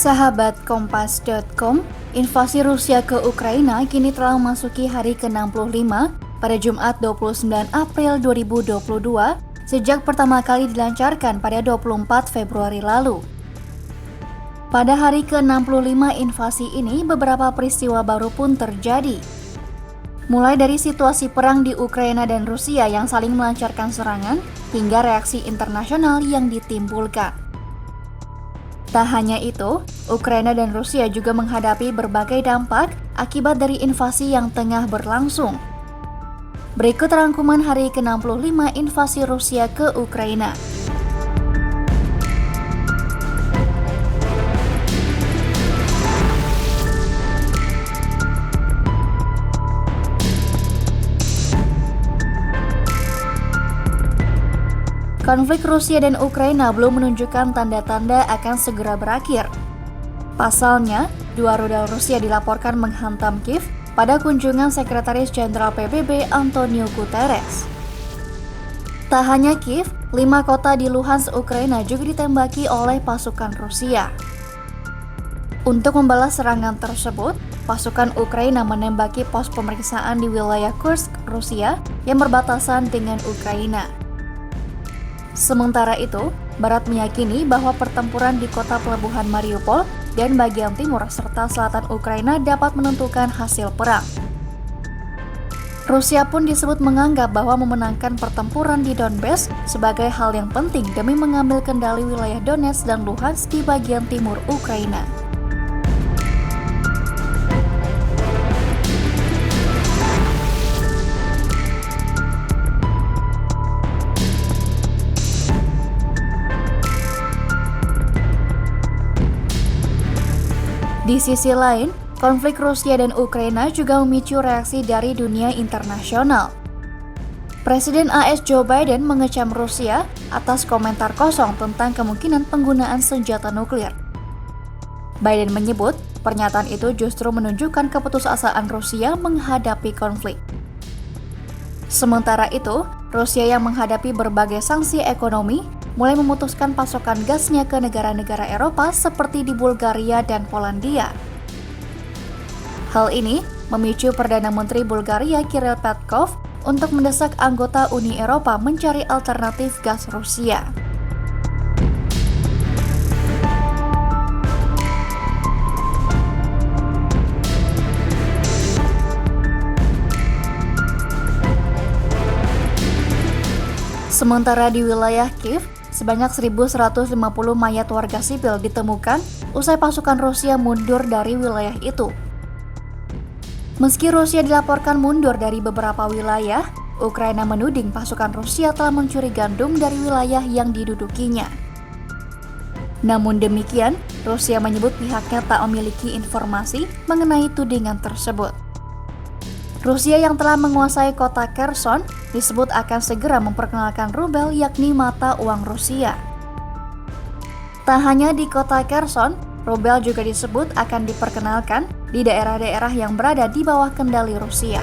Sahabat Kompas.com, invasi Rusia ke Ukraina kini telah memasuki hari ke-65 pada Jumat 29 April 2022 sejak pertama kali dilancarkan pada 24 Februari lalu. Pada hari ke-65 invasi ini, beberapa peristiwa baru pun terjadi. Mulai dari situasi perang di Ukraina dan Rusia yang saling melancarkan serangan, hingga reaksi internasional yang ditimbulkan. Tak hanya itu, Ukraina dan Rusia juga menghadapi berbagai dampak akibat dari invasi yang tengah berlangsung. Berikut rangkuman hari ke-65 invasi Rusia ke Ukraina. Konflik Rusia dan Ukraina belum menunjukkan tanda-tanda akan segera berakhir. Pasalnya, dua rudal Rusia dilaporkan menghantam Kiev pada kunjungan Sekretaris Jenderal PBB Antonio Guterres. Tak hanya Kiev, 5 kota di Luhansk, Ukraina juga ditembaki oleh pasukan Rusia. Untuk membalas serangan tersebut, pasukan Ukraina menembaki pos pemeriksaan di wilayah Kursk, Rusia yang berbatasan dengan Ukraina. Sementara itu, Barat meyakini bahwa pertempuran di kota pelabuhan Mariupol dan bagian timur serta selatan Ukraina dapat menentukan hasil perang. Rusia pun disebut menganggap bahwa memenangkan pertempuran di Donbas sebagai hal yang penting demi mengambil kendali wilayah Donetsk dan Luhansk di bagian timur Ukraina. Di sisi lain, konflik Rusia dan Ukraina juga memicu reaksi dari dunia internasional. Presiden AS Joe Biden mengecam Rusia atas komentar kosong tentang kemungkinan penggunaan senjata nuklir. Biden menyebut pernyataan itu justru menunjukkan keputusasaan Rusia menghadapi konflik. Sementara itu, Rusia yang menghadapi berbagai sanksi ekonomi mulai memutuskan pasokan gasnya ke negara-negara Eropa seperti di Bulgaria dan Polandia. Hal ini memicu Perdana Menteri Bulgaria Kirill Petkov untuk mendesak anggota Uni Eropa mencari alternatif gas Rusia. Sementara di wilayah Kiev, sebanyak 1.150 mayat warga sipil ditemukan usai pasukan Rusia mundur dari wilayah itu. Meski Rusia dilaporkan mundur dari beberapa wilayah, Ukraina menuding pasukan Rusia telah mencuri gandum dari wilayah yang didudukinya. Namun demikian, Rusia menyebut pihaknya tak memiliki informasi mengenai tudingan tersebut. Rusia yang telah menguasai kota Kherson disebut akan segera memperkenalkan rubel, yakni mata uang Rusia. Tak hanya di kota Kherson, rubel juga disebut akan diperkenalkan di daerah-daerah yang berada di bawah kendali Rusia.